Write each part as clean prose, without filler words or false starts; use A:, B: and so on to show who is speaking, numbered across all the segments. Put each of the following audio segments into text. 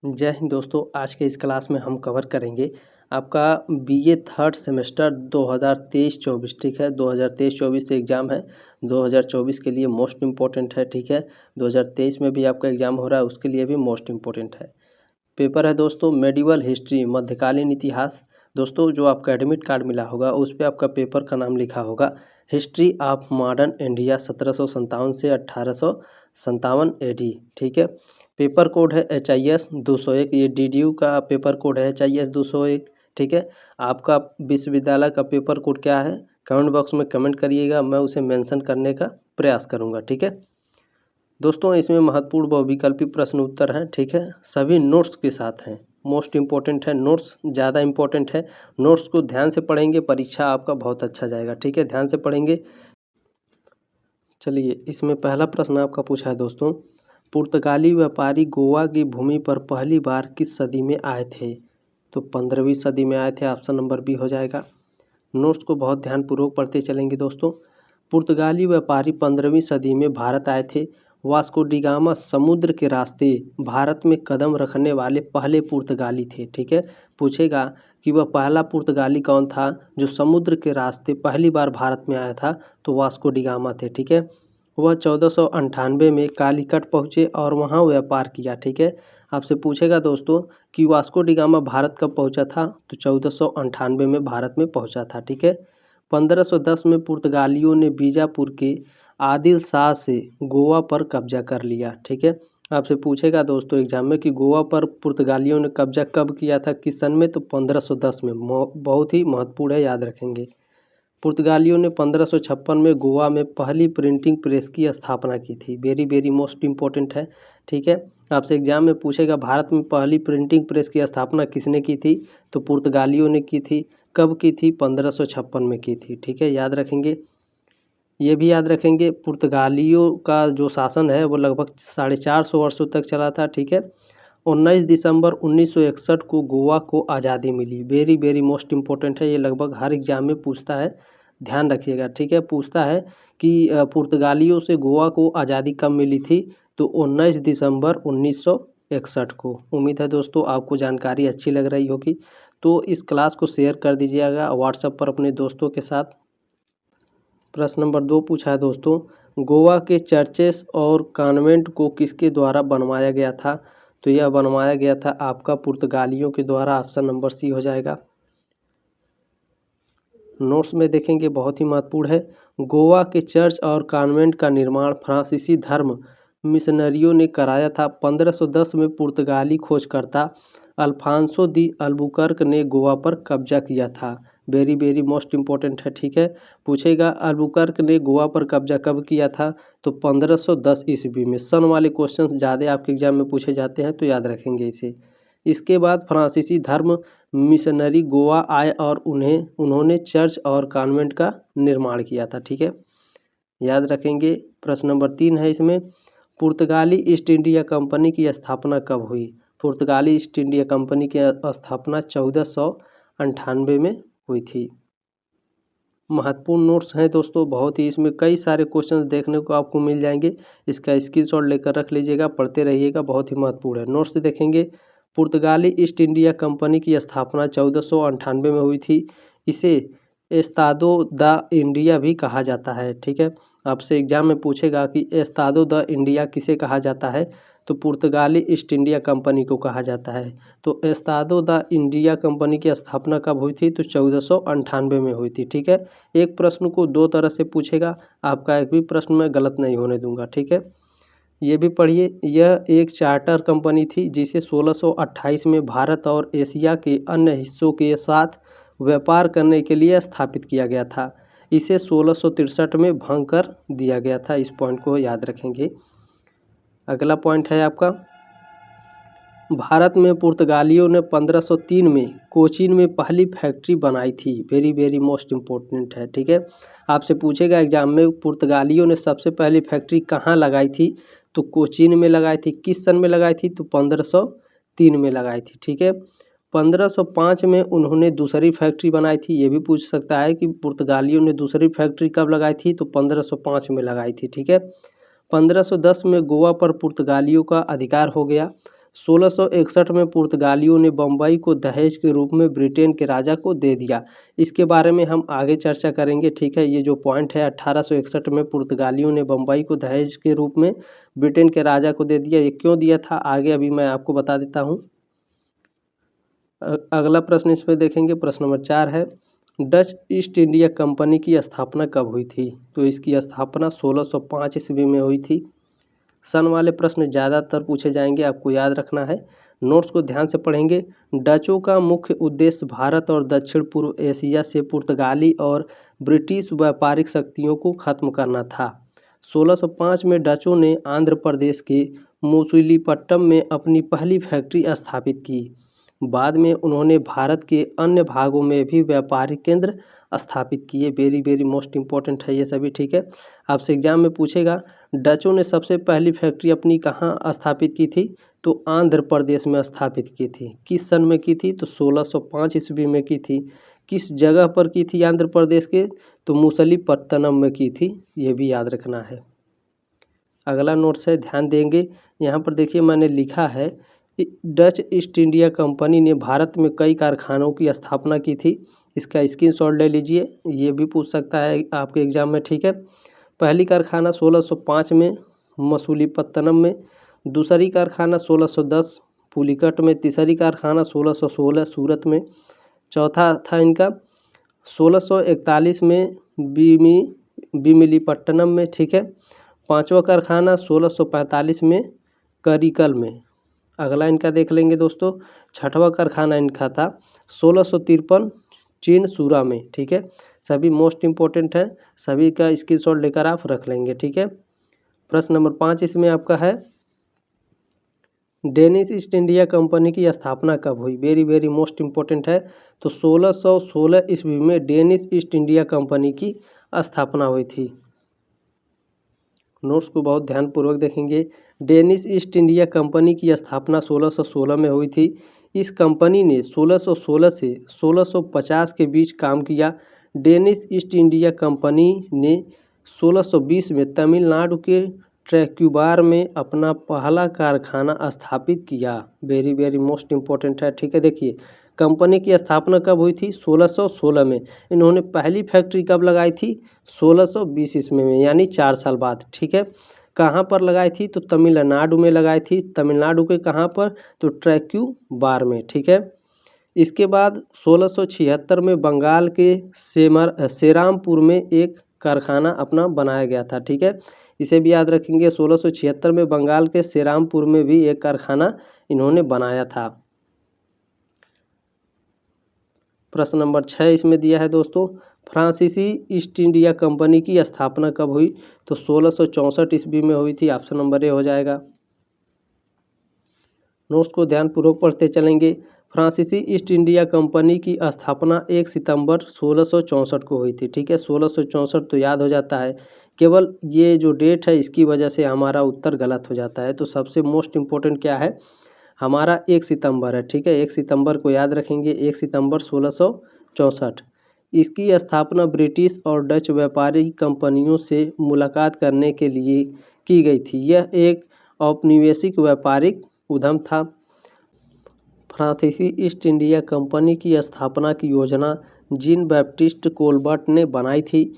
A: जय हिंद दोस्तों। आज के इस क्लास में हम कवर करेंगे आपका बीए थर्ड सेमेस्टर 2023-24। ठीक है, 2023-24 से एग्ज़ाम है। 2024 के लिए मोस्ट इम्पोर्टेंट है। ठीक है, 2023 में भी आपका एग्ज़ाम हो रहा है, उसके लिए भी मोस्ट इम्पोर्टेंट है। पेपर है दोस्तों मेडिवल हिस्ट्री, मध्यकालीन इतिहास। दोस्तों जो आपका एडमिट कार्ड मिला होगा उस पर आपका पेपर का नाम लिखा होगा हिस्ट्री ऑफ मॉडर्न इंडिया 1757 से 1857 AD। ठीक है, पेपर कोड है HIS 201। ये DDU का पेपर कोड है HIS 201। ठीक है, आपका विश्वविद्यालय का पेपर कोड क्या है कमेंट बॉक्स में कमेंट करिएगा, मैं उसे मेंशन करने का प्रयास करूँगा। ठीक है दोस्तों, इसमें महत्वपूर्ण बहुविकल्पी प्रश्न उत्तर हैं। ठीक है, सभी नोट्स के साथ हैं, मोस्ट इम्पोर्टेंट है। नोट्स ज़्यादा इम्पोर्टेंट है, नोट्स को ध्यान से पढ़ेंगे, परीक्षा आपका बहुत अच्छा जाएगा। ठीक है, ध्यान से पढ़ेंगे। चलिए, इसमें पहला प्रश्न आपका पूछा है दोस्तों, पुर्तगाली व्यापारी गोवा की भूमि पर पहली बार किस सदी में आए थे? तो 15वीं सदी में आए थे, ऑप्शन नंबर बी हो जाएगा। नोट्स को बहुत ध्यानपूर्वक पढ़ते चलेंगे दोस्तों। पुर्तगाली व्यापारी 15वीं सदी में भारत आए थे। वास्को डी गामा समुद्र के रास्ते भारत में कदम रखने वाले पहले पुर्तगाली थे। ठीक है, पूछेगा कि वह पहला पुर्तगाली कौन था जो समुद्र के रास्ते पहली बार भारत में आया था, तो वास्को डी गामा थे। ठीक है, वह 1498 में कालीकट पहुँचे और वहाँ व्यापार किया। ठीक है, आपसे पूछेगा दोस्तों कि वास्को डी गामा भारत कब पहुंचा था, तो 1498 में भारत में पहुंचा था। ठीक है, 1510 में पुर्तगालियों ने बीजापुर के आदिल शाह से गोवा पर कब्जा कर लिया। ठीक है, आपसे पूछेगा दोस्तों एग्जाम में कि गोवा पर पुर्तगालियों ने कब्जा कब किया था, किस सन में, तो 1510 में। बहुत ही महत्वपूर्ण है, याद रखेंगे। पुर्तगालियों ने 1556 में गोवा में पहली प्रिंटिंग प्रेस की स्थापना की थी। वेरी वेरी मोस्ट इम्पोर्टेंट है। ठीक है, आपसे एग्जाम में पूछेगा भारत में पहली प्रिंटिंग प्रेस की स्थापना किसने की थी, तो पुर्तगालियों ने की थी। कब की थी, 1556 में की थी। ठीक है, याद रखेंगे। ये भी याद रखेंगे, पुर्तगालियों का जो शासन है वो लगभग 450 वर्षों तक चला था। ठीक है, 19 दिसंबर 1961 को गोवा को आज़ादी मिली। वेरी वेरी मोस्ट इम्पोर्टेंट है, ये लगभग हर एग्जाम में पूछता है, ध्यान रखिएगा। ठीक है, पूछता है कि पुर्तगालियों से गोवा को आज़ादी कब मिली थी, तो 19 दिसंबर 1961 को। उम्मीद है दोस्तों आपको जानकारी अच्छी लग रही होगी, तो इस क्लास को शेयर कर दीजिएगा व्हाट्सएप पर अपने दोस्तों के साथ। प्रश्न नंबर 2 पूछा है दोस्तों, गोवा के चर्चेस और कॉन्वेंट को किसके द्वारा बनवाया गया था, तो यह बनवाया गया था आपका पुर्तगालियों के द्वारा। ऑप्शन नंबर सी हो जाएगा। नोट्स में देखेंगे, बहुत ही महत्वपूर्ण है। गोवा के चर्च और कॉन्वेंट का निर्माण फ्रांसीसी धर्म मिशनरियों ने कराया था। 1510 में पुर्तगाली खोजकर्ता अल्फांसो दी अल्बुकर्क ने गोवा पर कब्जा किया था। वेरी वेरी मोस्ट इम्पोर्टेंट है। ठीक है, पूछेगा अल्बुकर्क ने गोवा पर कब्जा कब किया था, तो 1510 ईस्वी में। सन वाले क्वेश्चंस ज़्यादा आपके एग्जाम में पूछे जाते हैं, तो याद रखेंगे इसे। इसके बाद फ्रांसीसी धर्म मिशनरी गोवा आए और उन्होंने चर्च और कॉन्वेंट का निर्माण किया था। ठीक है, याद रखेंगे। प्रश्न नंबर 3 है इसमें, पुर्तगाली ईस्ट इंडिया कंपनी की स्थापना कब हुई? पुर्तगाली ईस्ट इंडिया कंपनी की स्थापना 1498 में हुई थी। महत्वपूर्ण नोट्स हैं दोस्तों, बहुत ही, इसमें कई सारे क्वेश्चंस देखने को आपको मिल जाएंगे। इसका स्क्रीनशॉट लेकर रख लीजिएगा, पढ़ते रहिएगा, बहुत ही महत्वपूर्ण है। नोट्स देखेंगे, पुर्तगाली ईस्ट इंडिया कंपनी की स्थापना 1498 में हुई थी। इसे एस्तादो द इंडिया भी कहा जाता है। ठीक है, आपसे एग्जाम में पूछेगा कि एस्तादो द इंडिया किसे कहा जाता है, तो पुर्तगाली ईस्ट इंडिया कंपनी को कहा जाता है। तो एस्तादो द इंडिया कंपनी की स्थापना कब हुई थी, तो 1498 में हुई थी। ठीक है, एक प्रश्न को दो तरह से पूछेगा, आपका एक भी प्रश्न मैं गलत नहीं होने दूंगा। ठीक है, ये भी पढ़िए, यह एक चार्टर कंपनी थी जिसे 1628 में भारत और एशिया के अन्य हिस्सों के साथ व्यापार करने के लिए स्थापित किया गया था। इसे 1663 में भंग कर दिया गया था। इस पॉइंट को याद रखेंगे। अगला पॉइंट है आपका, भारत में पुर्तगालियों ने 1503 में कोचीन में पहली फैक्ट्री बनाई थी। वेरी वेरी मोस्ट इम्पोर्टेंट है। ठीक है, आपसे पूछेगा एग्जाम में पुर्तगालियों ने सबसे पहली फैक्ट्री कहाँ लगाई थी, तो कोचीन में लगाई थी। किस सन में लगाई थी, तो 1503 में लगाई थी। ठीक है, 1505 में उन्होंने दूसरी फैक्ट्री बनाई थी। ये भी पूछ सकता है कि पुर्तगालियों ने दूसरी फैक्ट्री कब लगाई थी, तो 1505 में लगाई थी। ठीक है, 1510 में गोवा पर पुर्तगालियों का अधिकार हो गया। 1661 में पुर्तगालियों ने बम्बई को दहेज के रूप में ब्रिटेन के राजा को दे दिया। इसके बारे में हम आगे चर्चा करेंगे, ठीक है। ये जो पॉइंट है 1861 में पुर्तगालियों ने बम्बई को दहेज के रूप में ब्रिटेन के राजा को दे दिया। ये क्यों दिया था आगे अभी मैं आपको बता देता हूँ। अगला प्रश्न इस पर देखेंगे, प्रश्न नंबर 4 है, डच ईस्ट इंडिया कंपनी की स्थापना कब हुई थी? तो इसकी स्थापना 1605 ईस्वी में हुई थी। सन वाले प्रश्न ज़्यादातर पूछे जाएंगे, आपको याद रखना है, नोट्स को ध्यान से पढ़ेंगे। डचों का मुख्य उद्देश्य भारत और दक्षिण पूर्व एशिया से पुर्तगाली और ब्रिटिश व्यापारिक शक्तियों को खत्म करना था। 1605 में डचों ने आंध्र प्रदेश के मूसुलीपट्टम में अपनी पहली फैक्ट्री स्थापित की। बाद में उन्होंने भारत के अन्य भागों में भी व्यापारिक केंद्र स्थापित किए। वेरी वेरी मोस्ट इम्पोर्टेंट है ये सभी, ठीक है। आपसे एग्जाम में पूछेगा डचों ने सबसे पहली फैक्ट्री अपनी कहाँ स्थापित की थी? तो आंध्र प्रदेश में स्थापित की थी। किस सन में की थी? तो 1605 ईस्वी में की थी। किस जगह पर की थी आंध्र प्रदेश के? तो मूसलीपट्टनम में की थी, ये भी याद रखना है। अगला नोट्स है, ध्यान देंगे। यहाँ पर देखिए मैंने लिखा है डच ईस्ट इंडिया कंपनी ने भारत में कई कारखानों की स्थापना की थी। इसका स्क्रीनशॉट ले लीजिए, ये भी पूछ सकता है आपके एग्जाम में, ठीक है। पहली कारखाना 1605 में मसूलीपट्टनम में, दूसरी कारखाना 1610 पुलिकट में, तीसरी कारखाना 1616 सूरत में, चौथा था इनका 1641 में बीमिलीपट्टनम में, ठीक है। पांचवा कारखाना 1645 में करिकल में। अगला इनका देख लेंगे दोस्तों, छठवां कारखाना इनका था 1653 चीनसूरा में, ठीक है। सभी मोस्ट इम्पोर्टेंट है, सभी का स्क्रीनशॉट लेकर आप रख लेंगे, ठीक है। प्रश्न नंबर 5 इसमें आपका है, डेनिश ईस्ट इंडिया कंपनी की स्थापना कब हुई? वेरी वेरी मोस्ट इम्पोर्टेंट है। तो 1616 ईस्वी में डेनिश ईस्ट इंडिया कंपनी की स्थापना हुई थी। नोट्स को बहुत ध्यानपूर्वक देखेंगे। डेनिश ईस्ट इंडिया कंपनी की स्थापना 1616 में हुई थी। इस कंपनी ने 1616 से 1650 के बीच काम किया। डेनिश ईस्ट इंडिया कंपनी ने 1620 में तमिलनाडु के ट्रैक्यूबार में अपना पहला कारखाना स्थापित किया। वेरी वेरी मोस्ट इम्पोर्टेंट है, ठीक है। देखिए कंपनी की स्थापना कब हुई थी? 1616 में। इन्होंने पहली फैक्ट्री कब लगाई थी? 1620 ईस्वी में, यानी 4 साल बाद, ठीक है। कहाँ पर लगाई थी? तो तमिलनाडु में लगाई थी। तमिलनाडु के कहाँ पर? तो ट्रैक्यूबार में, ठीक है। इसके बाद 1676 में बंगाल के सेरामपुर में एक कारखाना अपना बनाया गया था, ठीक है। इसे भी याद रखेंगे, 1676 में बंगाल के सेरामपुर में भी एक कारखाना इन्होंने बनाया था। प्रश्न नंबर 6 इसमें दिया है दोस्तों, फ्रांसीसी ईस्ट इंडिया कंपनी की स्थापना कब हुई? तो 1664 ईस्वी में हुई थी। ऑप्शन नंबर ए हो जाएगा। नोट्स को ध्यानपूर्वक पढ़ते चलेंगे। फ्रांसीसी ईस्ट इंडिया कंपनी की स्थापना 1 सितंबर 1664 को हुई थी, ठीक है। 1664 तो याद हो जाता है, केवल ये जो डेट है इसकी वजह से हमारा उत्तर गलत हो जाता है। तो सबसे मोस्ट इम्पोर्टेंट क्या है? हमारा 1 सितंबर है, ठीक है। 1 सितंबर को याद रखेंगे, 1 सितंबर 1664। इसकी स्थापना ब्रिटिश और डच व्यापारी कंपनियों से मुलाकात करने के लिए की गई थी। यह एक औपनिवेशिक व्यापारिक उद्यम था। फ्रांसीसी ईस्ट इंडिया कंपनी की स्थापना की योजना जीन बैप्टिस्ट कोलबर्ट ने बनाई थी।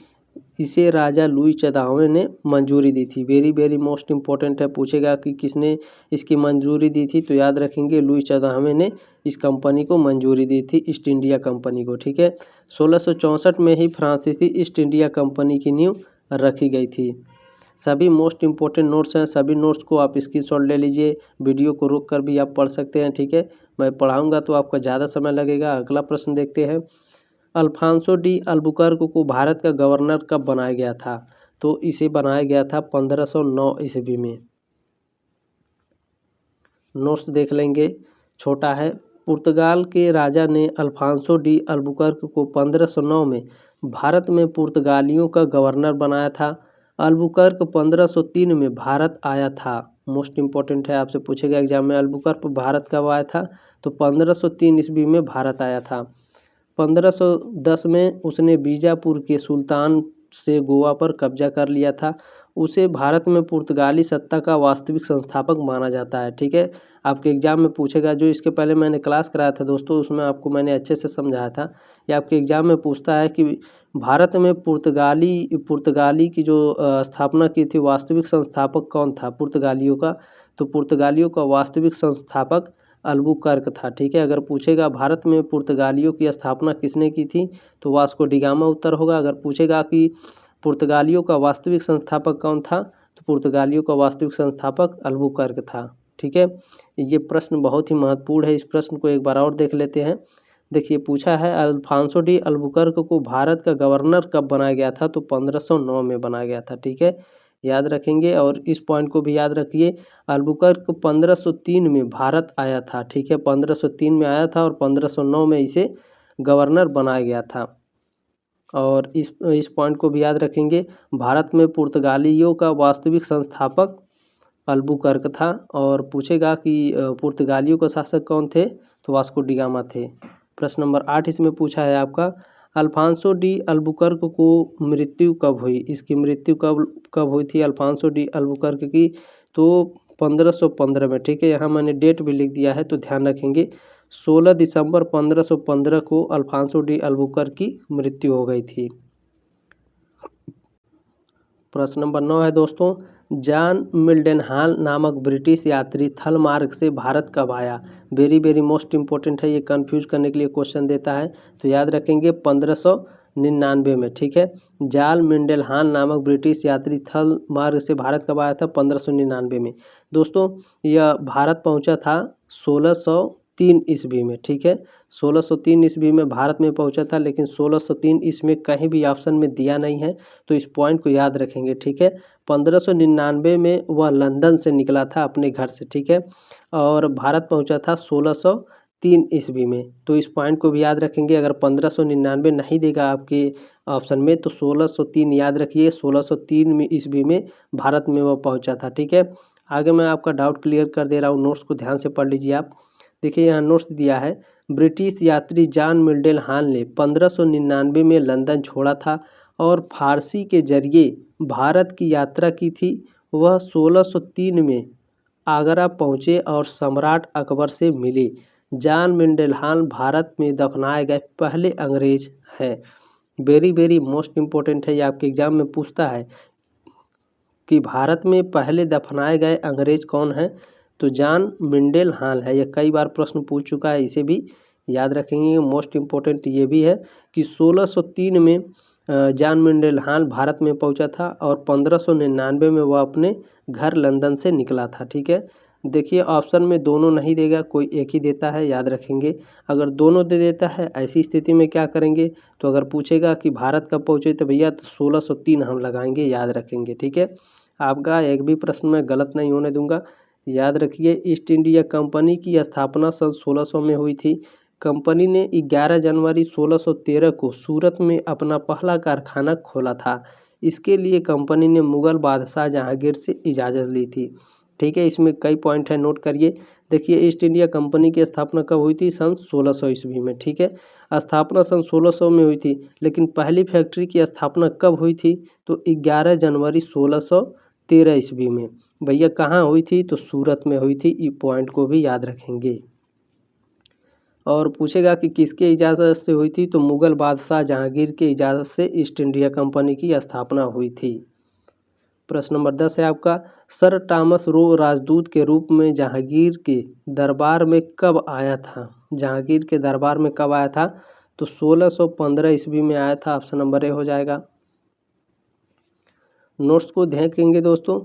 A: इसे राजा लुई 14वें ने मंजूरी दी थी। वेरी वेरी मोस्ट इम्पोर्टेंट है, पूछेगा कि किसने इसकी मंजूरी दी थी? तो याद रखेंगे लुई 14वें ने इस कंपनी को मंजूरी दी थी, ईस्ट इंडिया कंपनी को, ठीक है। 1664 में ही फ्रांसीसी ईस्ट इंडिया कंपनी की नींव रखी गई थी। सभी मोस्ट इम्पोर्टेंट नोट्स हैं, सभी नोट्स को आप स्क्रीनशॉट ले लीजिए, वीडियो को रोक कर भी आप पढ़ सकते हैं, ठीक है। मैं पढ़ाऊँगा तो आपका ज़्यादा समय लगेगा। अगला प्रश्न देखते हैं, अल्फांसो डी अल्बुकर्क को भारत का गवर्नर कब बनाया गया था? तो इसे बनाया गया था 1509 ईस्वी में। नोट्स देख लेंगे, छोटा है। पुर्तगाल के राजा ने अल्फांसो डी अल्बुकर्क को 1509 में भारत में पुर्तगालियों का गवर्नर बनाया था। अल्बुकर्क 1503 में भारत आया था। मोस्ट इम्पोर्टेंट है, आपसे पूछेगा एग्जाम में, अल्बुकर्क भारत कब आया था? तो 1503 ईस्वी में भारत आया था। 1510 में उसने बीजापुर के सुल्तान से गोवा पर कब्जा कर लिया था उसे भारत में पुर्तगाली सत्ता का वास्तविक संस्थापक माना जाता है। ठीक है, आपके एग्जाम में पूछेगा। जो इसके पहले मैंने क्लास कराया था दोस्तों, उसमें आपको मैंने अच्छे से समझाया था। ये आपके एग्जाम में पूछता है कि भारत में पुर्तगाली की जो स्थापना की थी, वास्तविक संस्थापक कौन था पुर्तगालियों का? तो पुर्तगालियों का वास्तविक संस्थापक अल्बुकर्क था। ठीक है, अगर पूछेगा भारत में पुर्तगालियों की स्थापना किसने की थी, तो वास्को डी गामा उत्तर होगा। अगर पूछेगा कि पुर्तगालियों का वास्तविक संस्थापक कौन था, तो पुर्तगालियों का वास्तविक संस्थापक अल्बुकर्क था। ठीक है, ये प्रश्न बहुत ही महत्वपूर्ण है। इस प्रश्न को एक बार और देख लेते हैं। देखिए, पूछा है अल्फांसो डी अल्बुकर्क को भारत का गवर्नर कब बनाया गया था? तो 1509 में बनाया गया था। ठीक है, याद रखेंगे और इस पॉइंट को भी याद रखिए। अल्बुकर्क 1503 में भारत आया था। ठीक है, 1503 में आया था और 1509 में इसे गवर्नर बनाया गया था। और इस पॉइंट को भी याद रखेंगे। भारत में पुर्तगालियों का वास्तविक संस्थापक अल्बुकर्क था। और पूछेगा कि पुर्तगालियों के शासक कौन थे, तो वास्को डी गामा थे। प्रश्न नंबर 8 इसमें पूछा है आपका, अल्फांसो डी अल्बुकर्क को मृत्यु कब हुई? इसकी मृत्यु कब हुई थी अल्फांसो डी अल्बुकर्क की? तो 1515 में। ठीक है, यहाँ मैंने डेट भी लिख दिया है, तो ध्यान रखेंगे। 16 दिसंबर 1515 को अल्फांसो डी अल्बुकर्क की मृत्यु हो गई थी। प्रश्न नंबर 9 है दोस्तों, जॉन मिल्डेनहाल नामक ब्रिटिश यात्री थल मार्ग से भारत कब आया? वेरी मोस्ट इंपॉर्टेंट है, ये कंफ्यूज करने के लिए क्वेश्चन देता है। तो याद रखेंगे 1599 में। ठीक है, जॉन मिल्डेनहाल नामक ब्रिटिश यात्री थल मार्ग से भारत कब आया था? 1599 में। दोस्तों, यह भारत पहुंचा था 1603 ईस्वी में। ठीक है, 1603 ईस्वी में भारत में पहुंचा था, लेकिन 1603 इसमें कहीं भी ऑप्शन में दिया नहीं है, तो इस पॉइंट को याद रखेंगे। ठीक है, 1599 में वह लंदन से निकला था अपने घर से। ठीक है, और भारत पहुंचा था 1603 ईस्वी में, तो इस पॉइंट को भी याद रखेंगे। अगर 1599 नहीं देगा आपके ऑप्शन में, तो 1603 याद रखिए। 1603 में ईस्वी में भारत में वह पहुंचा था। ठीक है, आगे मैं आपका डाउट क्लियर कर दे रहा हूँ, नोट्स को ध्यान से पढ़ लीजिए आप। देखिए, यहाँ नोट्स दिया है, ब्रिटिश यात्री जॉन मिल्डेनहाल ने 1599 में लंदन छोड़ा था और फारसी के जरिए भारत की यात्रा की थी। वह 1603 में आगरा पहुँचे और सम्राट अकबर से मिले। जॉन मिल्डेनहाल भारत में दफनाए गए पहले अंग्रेज हैं। वेरी मोस्ट इम्पोर्टेंट है, ये आपके एग्जाम में पूछता है कि भारत में पहले दफनाए गए अंग्रेज कौन हैं? तो जॉन मिल्डेनहाल है। यह कई बार प्रश्न पूछ चुका है, इसे भी याद रखेंगे। मोस्ट इम्पोर्टेंट ये भी है कि 1603 में जॉन मिल्डेनहाल भारत में पहुंचा था और 1599 में वह अपने घर लंदन से निकला था। ठीक है, देखिए ऑप्शन में दोनों नहीं देगा, कोई एक ही देता है, याद रखेंगे। अगर दोनों दे देता है, ऐसी स्थिति में क्या करेंगे? तो अगर पूछेगा कि भारत कब पहुँचे, तो भैया तो 1603 हम लगाएंगे, याद रखेंगे। ठीक है, आपका एक भी प्रश्न में गलत नहीं होने दूंगा, याद रखिए। ईस्ट इंडिया कंपनी की स्थापना सन 1600 में हुई थी। कंपनी ने 11 जनवरी 1613 को सूरत में अपना पहला कारखाना खोला था। इसके लिए कंपनी ने मुगल बादशाह जहांगीर से इजाज़त ली थी। ठीक है, इसमें कई पॉइंट है, नोट करिए। देखिए, ईस्ट इंडिया कंपनी की स्थापना कब हुई थी? सन 1600 ईस्वी में। ठीक है, स्थापना सन 1600 में हुई थी, लेकिन पहली फैक्ट्री की स्थापना कब हुई थी? तो 11 जनवरी 1613 ईस्वी में। भैया कहाँ हुई थी? तो सूरत में हुई थी। इस पॉइंट को भी याद रखेंगे। और पूछेगा कि किसके इजाज़त से हुई थी? तो मुगल बादशाह जहांगीर के इजाज़त से ईस्ट इंडिया कंपनी की स्थापना हुई थी। प्रश्न नंबर 10 है आपका, सर टॉमस रो राजदूत के रूप में जहांगीर के दरबार में कब आया था? जहांगीर के दरबार में कब आया था? तो 1615 ईस्वी में आया था। ऑप्शन नंबर ए हो जाएगा। नोट्स को देखेंगे दोस्तों,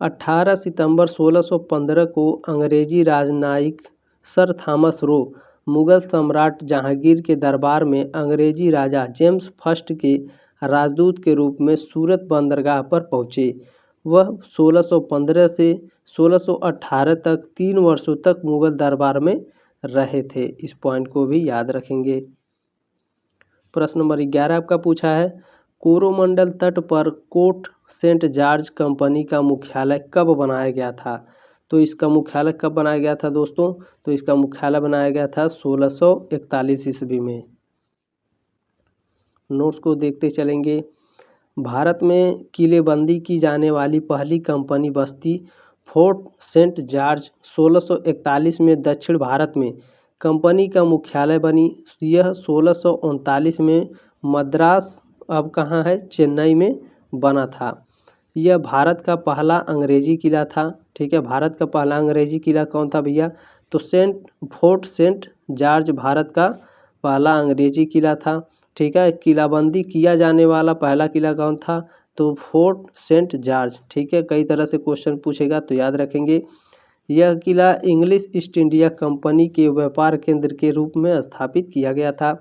A: 18 सितंबर 1615 को अंग्रेजी राजनयिक सर थॉमस रो मुगल सम्राट जहांगीर के दरबार में अंग्रेजी राजा जेम्स फर्स्ट के राजदूत के रूप में सूरत बंदरगाह पर पहुँचे। वह 1615 से 1618 तक 3 वर्षों तक मुगल दरबार में रहे थे। इस पॉइंट को भी याद रखेंगे। प्रश्न नंबर 11 आपका पूछा है, कोरोमंडल तट पर कोर्ट सेंट जॉर्ज कंपनी का मुख्यालय कब बनाया गया था? तो इसका मुख्यालय कब बनाया गया था दोस्तों? तो इसका मुख्यालय बनाया गया था 1641 ईस्वी में। नोट्स को देखते चलेंगे। भारत में किलेबंदी की जाने वाली पहली कंपनी बस्ती फोर्ट सेंट जॉर्ज 1641 में दक्षिण भारत में कंपनी का मुख्यालय बनी। यह 1639 में मद्रास, अब कहाँ है, चेन्नई में बना था। यह भारत का पहला अंग्रेजी किला था। ठीक है, भारत का पहला अंग्रेजी किला कौन था भैया? तो फोर्ट सेंट जॉर्ज भारत का पहला अंग्रेजी किला था। ठीक है, किलाबंदी किया जाने वाला पहला किला कौन था? तो फोर्ट सेंट जॉर्ज। ठीक है, कई तरह से क्वेश्चन पूछेगा तो याद रखेंगे। यह किला इंग्लिश ईस्ट इंडिया कंपनी के व्यापार केंद्र के रूप में स्थापित किया गया था।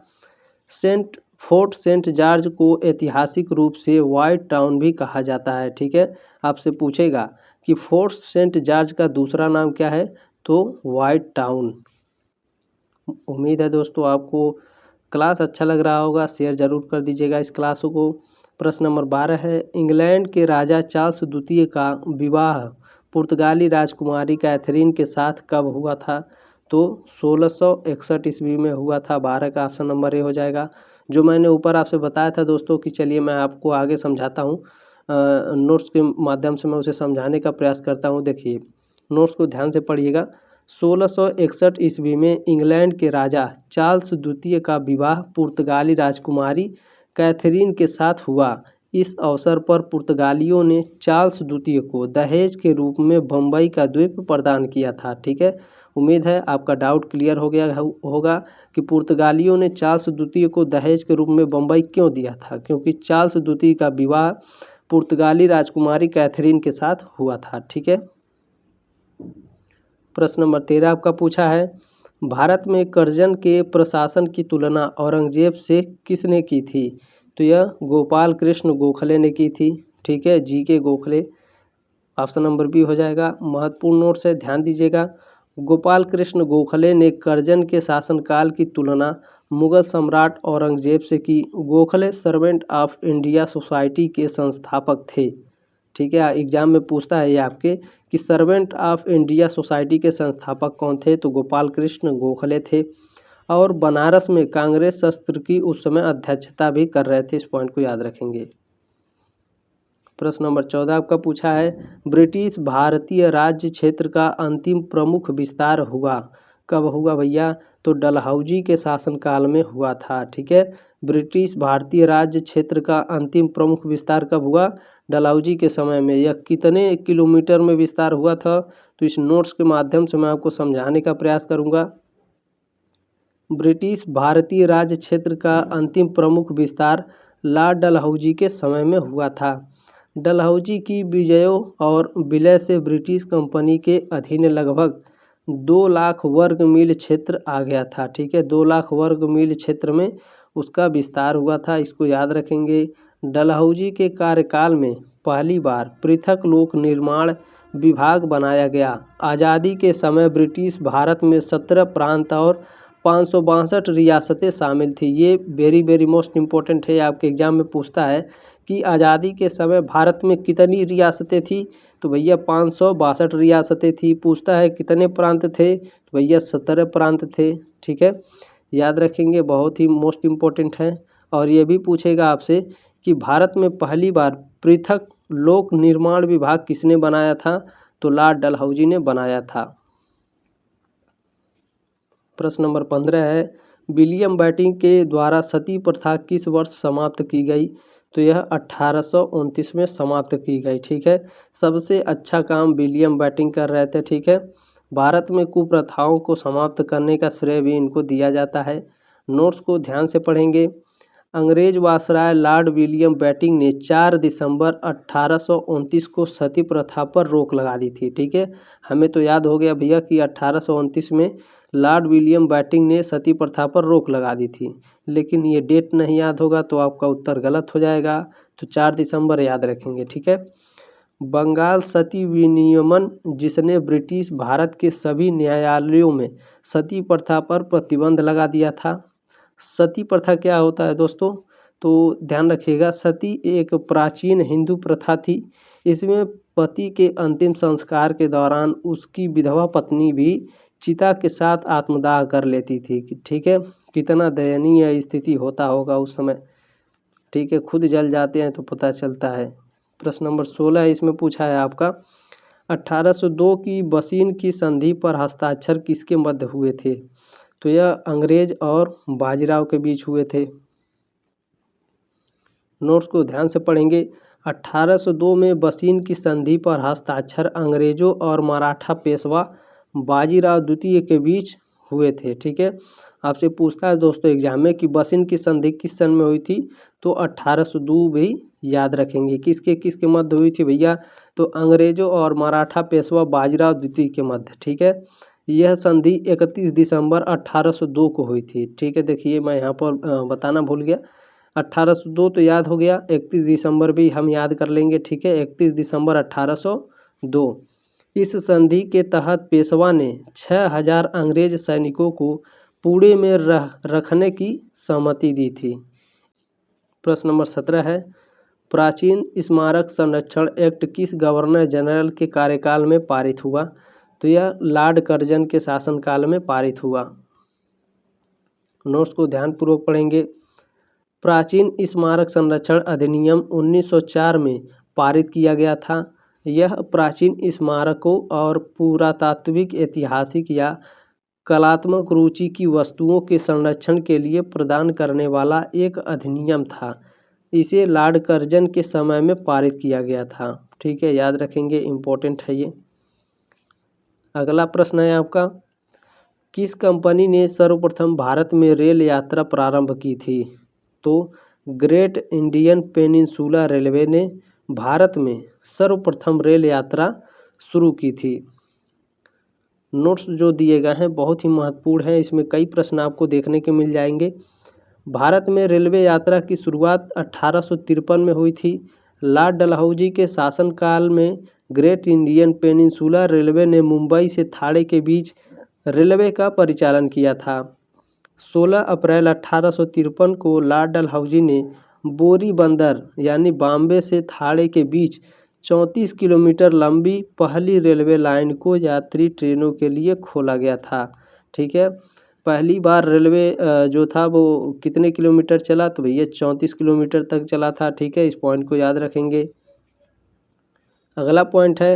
A: फोर्ट सेंट जॉर्ज को ऐतिहासिक रूप से व्हाइट टाउन भी कहा जाता है। ठीक है, आपसे पूछेगा कि फोर्ट सेंट जॉर्ज का दूसरा नाम क्या है? तो व्हाइट टाउन। उम्मीद है दोस्तों आपको क्लास अच्छा लग रहा होगा, शेयर जरूर कर दीजिएगा इस क्लास को। प्रश्न नंबर 12 है, इंग्लैंड के राजा चार्ल्स द्वितीय का विवाह पुर्तगाली राजकुमारी कैथरीन के साथ कब हुआ था? तो 1661 ईस्वी में हुआ था। 12 का ऑप्शन नंबर ए हो जाएगा। जो मैंने ऊपर आपसे बताया था दोस्तों कि चलिए मैं आपको आगे समझाता हूँ, नोट्स के माध्यम से मैं उसे समझाने का प्रयास करता हूँ। देखिए, नोट्स को ध्यान से पढ़िएगा। 1661 ईस्वी में इंग्लैंड के राजा चार्ल्स द्वितीय का विवाह पुर्तगाली राजकुमारी कैथरीन के साथ हुआ। इस अवसर पर पुर्तगालियों ने चार्ल्स द्वितीय को दहेज के रूप में बम्बई का द्वीप प्रदान किया था। ठीक है, उम्मीद है आपका डाउट क्लियर हो गया होगा कि पुर्तगालियों ने चार्ल्स द्वितीय को दहेज के रूप में बम्बई क्यों दिया था। क्योंकि चार्ल्स द्वितीय का विवाह पुर्तगाली राजकुमारी कैथरीन के साथ हुआ था। ठीक है, प्रश्न नंबर 13 आपका पूछा है, भारत में कर्जन के प्रशासन की तुलना औरंगजेब से किसने की थी? तो यह गोपाल कृष्ण गोखले ने की थी। ठीक है, GK. Gokhale. Option number B हो जाएगा। महत्वपूर्ण नोट से ध्यान दीजिएगा। गोपाल कृष्ण गोखले ने कर्जन के शासनकाल की तुलना मुगल सम्राट औरंगजेब से की। Gokhale servant of India society के संस्थापक थे। ठीक है, एग्जाम में पूछता है ये आपके कि सर्वेंट ऑफ इंडिया सोसाइटी के संस्थापक कौन थे? तो गोपाल कृष्ण गोखले थे। और बनारस में कांग्रेस शस्त्र की उस समय अध्यक्षता भी कर रहे थे। इस पॉइंट को याद रखेंगे। प्रश्न नंबर 14 आपका पूछा है, ब्रिटिश भारतीय राज्य क्षेत्र का अंतिम प्रमुख विस्तार हुआ कब हुआ भैया? तो डलहौजी के शासनकाल में हुआ था। ठीक है, ब्रिटिश भारतीय राज्य क्षेत्र का अंतिम प्रमुख विस्तार कब हुआ? डलहौजी के समय में। यह कितने किलोमीटर में विस्तार हुआ था? तो इस नोट्स के माध्यम से मैं आपको समझाने का प्रयास करूंगा। ब्रिटिश भारतीय राज्य क्षेत्र का अंतिम प्रमुख विस्तार लॉर्ड डलहौजी के समय में हुआ था। डलहौजी की विजयों और विलय से ब्रिटिश कंपनी के अधीन लगभग 2 लाख वर्ग मील क्षेत्र आ गया था। ठीक है, 2 लाख वर्ग मील क्षेत्र में उसका विस्तार हुआ था। इसको याद रखेंगे। डलहौजी के कार्यकाल में पहली बार पृथक लोक निर्माण विभाग बनाया गया। आज़ादी के समय ब्रिटिश भारत में 17 प्रांत और 562 रियासतें शामिल थी। ये वेरी मोस्ट इम्पोर्टेंट है, आपके एग्जाम में पूछता है कि आज़ादी के समय भारत में कितनी रियासतें थी? तो भैया 562 रियासतें थी। पूछता है कितने प्रांत थे? तो भैया 17 प्रांत थे। ठीक है, याद रखेंगे, बहुत ही मोस्ट इम्पोर्टेंट है। और ये भी पूछेगा आपसे कि भारत में पहली बार पृथक लोक निर्माण विभाग किसने बनाया था? तो लॉर्ड डलहौजी ने बनाया था। प्रश्न नंबर 15 है, विलियम बेंटिंक के द्वारा सती प्रथा किस वर्ष समाप्त की गई? तो यह 1829 में समाप्त की गई। ठीक है, सबसे अच्छा काम विलियम बेंटिंक कर रहे थे। ठीक है, भारत में कुप्रथाओं को समाप्त करने का श्रेय भी इनको दिया जाता है। नोट्स को ध्यान से पढ़ेंगे। अंग्रेज वायसराय लॉर्ड विलियम बेंटिंक ने 4 दिसंबर 1829 को सती प्रथा पर रोक लगा दी थी। ठीक है, हमें तो याद हो गया भैया कि 1829 में लॉर्ड विलियम बेंटिंक ने सती प्रथा पर रोक लगा दी थी, लेकिन ये डेट नहीं याद होगा तो आपका उत्तर गलत हो जाएगा। तो 4 दिसंबर याद रखेंगे। ठीक है, बंगाल सती विनियमन, जिसने ब्रिटिश भारत के सभी न्यायालयों में सती प्रथा पर प्रतिबंध लगा दिया था। सती प्रथा क्या होता है दोस्तों? तो ध्यान रखिएगा, सती एक प्राचीन हिंदू प्रथा थी। इसमें पति के अंतिम संस्कार के दौरान उसकी विधवा पत्नी भी चिता के साथ आत्मदाह कर लेती थी। ठीक है, कितना दयनीय स्थिति होता होगा उस समय। ठीक है, खुद जल जाते हैं तो पता चलता है। प्रश्न नंबर 16 इसमें पूछा है आपका 1802 की बसीन की संधि पर हस्ताक्षर किसके मध्य हुए थे? तो यह अंग्रेज और बाजीराव के बीच हुए थे। नोट्स को ध्यान से पढ़ेंगे। 1802 में बसीन की संधि पर हस्ताक्षर अंग्रेजों और मराठा पेशवा बाजीराव द्वितीय के बीच हुए थे। ठीक है, आपसे पूछता है दोस्तों एग्जाम में कि बसीन की संधि किस सन में हुई थी? तो 1802 भी याद रखेंगे। किसके किसके मध्य हुई थी भैया? तो अंग्रेजों और मराठा पेशवा बाजीराव द्वितीय के मध्य। ठीक है, यह संधि 31 दिसंबर 1802 को हुई थी। ठीक है, देखिए मैं यहाँ पर बताना भूल गया, 1802 तो याद हो गया, 31 दिसंबर भी हम याद कर लेंगे। ठीक है, 31 दिसंबर 1802। इस संधि के तहत पेशवा ने 6000 अंग्रेज सैनिकों को पुणे में रखने की सहमति दी थी। प्रश्न नंबर 17 है प्राचीन स्मारक संरक्षण एक्ट किस गवर्नर जनरल के कार्यकाल में पारित हुआ? तो यह लॉर्ड कर्जन के शासनकाल में पारित हुआ। नोट्स को ध्यानपूर्वक पढ़ेंगे। प्राचीन स्मारक संरक्षण अधिनियम 1904 में पारित किया गया था। यह प्राचीन स्मारकों और पुरातात्विक, ऐतिहासिक या कलात्मक रुचि की वस्तुओं के संरक्षण के लिए प्रदान करने वाला एक अधिनियम था। इसे लॉर्ड कर्जन के समय में पारित किया गया था। ठीक है, याद रखेंगे, इम्पोर्टेंट है ये। अगला प्रश्न है आपका किस कंपनी ने सर्वप्रथम भारत में रेल यात्रा प्रारंभ की थी? तो ग्रेट इंडियन पेनिनसुला रेलवे ने भारत में सर्वप्रथम रेल यात्रा शुरू की थी। नोट्स जो दिए गए हैं बहुत ही महत्वपूर्ण हैं, इसमें कई प्रश्न आपको देखने के मिल जाएंगे। भारत में रेलवे यात्रा की शुरुआत 1853 में हुई थी। लॉर्ड डलहौजी के शासनकाल में ग्रेट इंडियन पेनिनसुला रेलवे ने मुंबई से थाने के बीच रेलवे का परिचालन किया था। 16 अप्रैल 1853 को लॉर्ड डलहौजी ने बोरी बंदर यानी बॉम्बे से थाने के बीच 34 किलोमीटर लंबी पहली रेलवे लाइन को यात्री ट्रेनों के लिए खोला गया था। ठीक है, पहली बार रेलवे जो था वो कितने किलोमीटर चला? तो भैया 34 किलोमीटर तक चला था। ठीक है, इस पॉइंट को याद रखेंगे। अगला पॉइंट है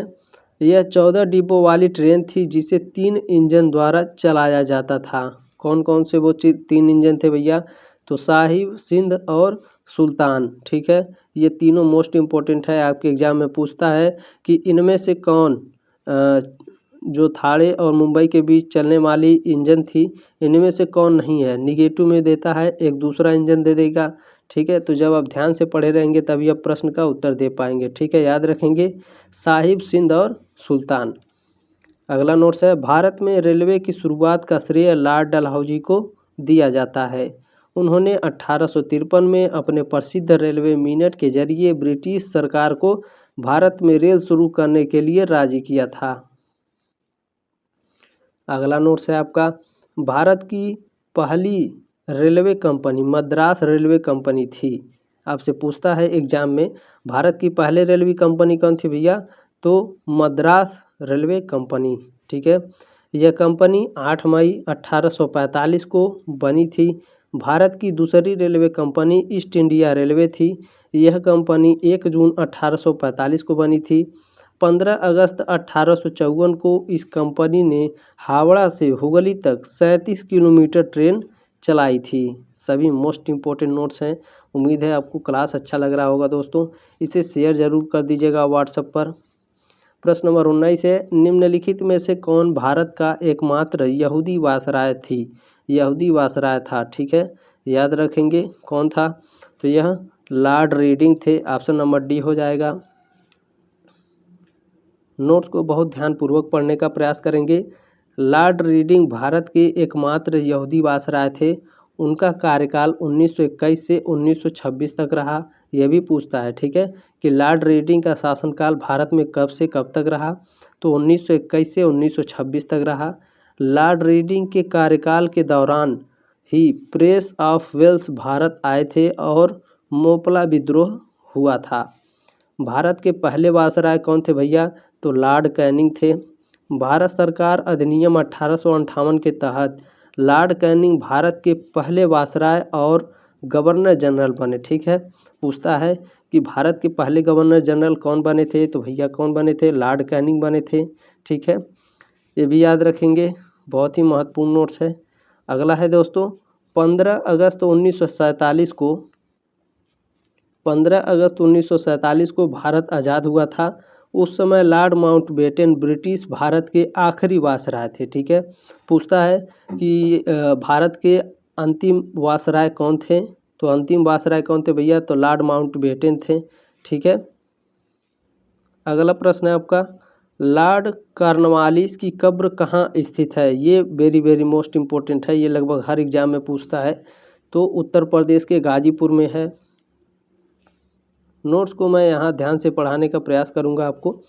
A: यह 14 डिब्बों वाली ट्रेन थी जिसे 3 इंजन द्वारा चलाया जाता था। कौन कौन से वो 3 इंजन थे भैया? तो साहिब, सिंध और सुल्तान। ठीक है, ये तीनों मोस्ट इम्पोर्टेंट है, आपके एग्जाम में पूछता है कि इनमें से कौन जो थाने और मुंबई के बीच चलने वाली इंजन थी इनमें से कौन नहीं है? निगेटिव में देता है, एक दूसरा इंजन दे देगा। ठीक है, तो जब आप ध्यान से पढ़े रहेंगे तभी आप प्रश्न का उत्तर दे पाएंगे। ठीक है, याद रखेंगे साहिब, सिंध और सुल्तान। अगला नोट्स है भारत में रेलवे की शुरुआत का श्रेय लॉर्ड डलहौजी को दिया जाता है। उन्होंने 1853 में अपने प्रसिद्ध रेलवे मिनट के जरिए ब्रिटिश सरकार को भारत में रेल शुरू करने के लिए राजी किया था। अगला नोट्स है आपका भारत की पहली railway company Madras railway company थी। आपसे पूछता है एग्जाम में भारत की पहले रेलवे कंपनी कौन थी भैया? तो मद्रास रेलवे कंपनी। ठीक है, यह कंपनी 8 मई 1845 को बनी थी। भारत की दूसरी railway company east India railway थी। यह कंपनी 1 जून 1845 को बनी थी। 15 अगस्त 1854 को इस कंपनी ने हावड़ा से हुगली तक 37 किलोमीटर ट्रेन चलाई थी। सभी मोस्ट इम्पोर्टेंट नोट्स हैं। उम्मीद है आपको क्लास अच्छा लग रहा होगा दोस्तों, इसे शेयर ज़रूर कर दीजिएगा व्हाट्सएप पर। प्रश्न नंबर 19 है निम्नलिखित में से कौन भारत का एकमात्र यहूदी वायसराय थी? यहूदी वायसराय था। ठीक है, याद रखेंगे कौन था? तो यह लॉर्ड रीडिंग थे। ऑप्शन नंबर डी हो जाएगा। नोट्स को बहुत ध्यानपूर्वक पढ़ने का प्रयास करेंगे। लॉर्ड रीडिंग भारत के एकमात्र यहूदी वायसराय थे। उनका कार्यकाल 1921 से 1926 तक रहा। यह भी पूछता है, ठीक है, कि लॉर्ड रीडिंग का शासनकाल भारत में कब से कब तक रहा? तो 1921 से 1926 तक रहा। लॉर्ड रीडिंग के कार्यकाल के दौरान ही प्रिंस ऑफ वेल्स भारत आए थे और मोपला विद्रोह हुआ था। भारत के पहले वायसराय कौन थे भैया? तो लॉर्ड कैनिंग थे। भारत सरकार अधिनियम 1858 के तहत लॉर्ड कैनिंग भारत के पहले वायसराय और गवर्नर जनरल बने। ठीक है, पूछता है कि भारत के पहले गवर्नर जनरल कौन बने थे, तो भैया कौन बने थे, लॉर्ड कैनिंग बने थे। ठीक है, ये भी याद रखेंगे, बहुत ही महत्वपूर्ण नोट्स है। अगला है दोस्तों 15 अगस्त 1947 को 15 अगस्त 1947 को भारत आज़ाद हुआ था। उस समय लॉर्ड माउंटबेटन ब्रिटिश भारत के आखिरी वायसराय थे। ठीक है, पूछता है कि भारत के अंतिम वायसराय कौन थे, तो अंतिम वायसराय कौन थे भैया, तो लॉर्ड माउंटबेटन थे। ठीक है, अगला प्रश्न है आपका लॉर्ड कॉर्नवालिस की कब्र कहाँ स्थित है। ये वेरी वेरी मोस्ट इम्पोर्टेंट है, ये लगभग हर एग्जाम में पूछता है। तो उत्तर प्रदेश के गाजीपुर में है। नोट्स को मैं यहाँ ध्यान से पढ़ाने का प्रयास करूँगा आपको।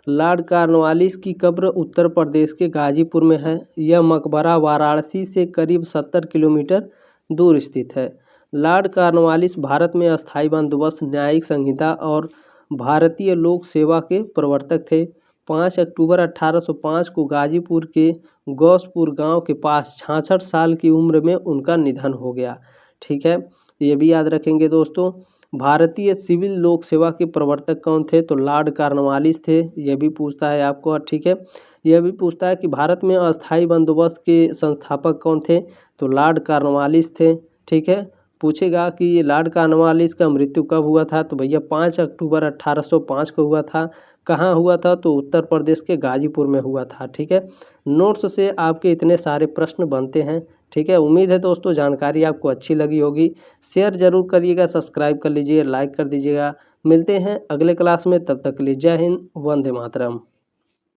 A: लॉर्ड कॉर्नवालिस की कब्र उत्तर प्रदेश के गाजीपुर में है। यह मकबरा वाराणसी से करीब 70 किलोमीटर दूर स्थित है। लॉर्ड कॉर्नवालिस भारत में अस्थायी बंदोबस्त, न्यायिक संहिता और भारतीय लोक सेवा के प्रवर्तक थे। 5 अक्टूबर 1805 को गाजीपुर के गौसपुर गांव के पास 66 साल की उम्र में उनका निधन हो गया। ठीक है, ये भी याद रखेंगे दोस्तों। भारतीय सिविल लोक सेवा के प्रवर्तक कौन थे, तो लॉर्ड कॉर्नवालिस थे। यह भी पूछता है आपको। ठीक है, यह भी पूछता है कि भारत में अस्थायी बंदोबस्त के संस्थापक कौन थे, तो लॉर्ड कॉर्नवालिस थे। ठीक है, पूछेगा कि लॉर्ड कॉर्नवालिस का मृत्यु कब हुआ था, तो भैया 5 अक्टूबर 1805 को हुआ था। कहाँ हुआ था, तो उत्तर प्रदेश के गाजीपुर में हुआ था। ठीक है, नोट्स से आपके इतने सारे प्रश्न बनते हैं। ठीक है, उम्मीद है दोस्तों जानकारी आपको अच्छी लगी होगी। शेयर जरूर करिएगा, सब्सक्राइब कर लीजिए, लाइक कर दीजिएगा। मिलते हैं अगले क्लास में, तब तक के लिए जय हिंद, वंदे मातरम।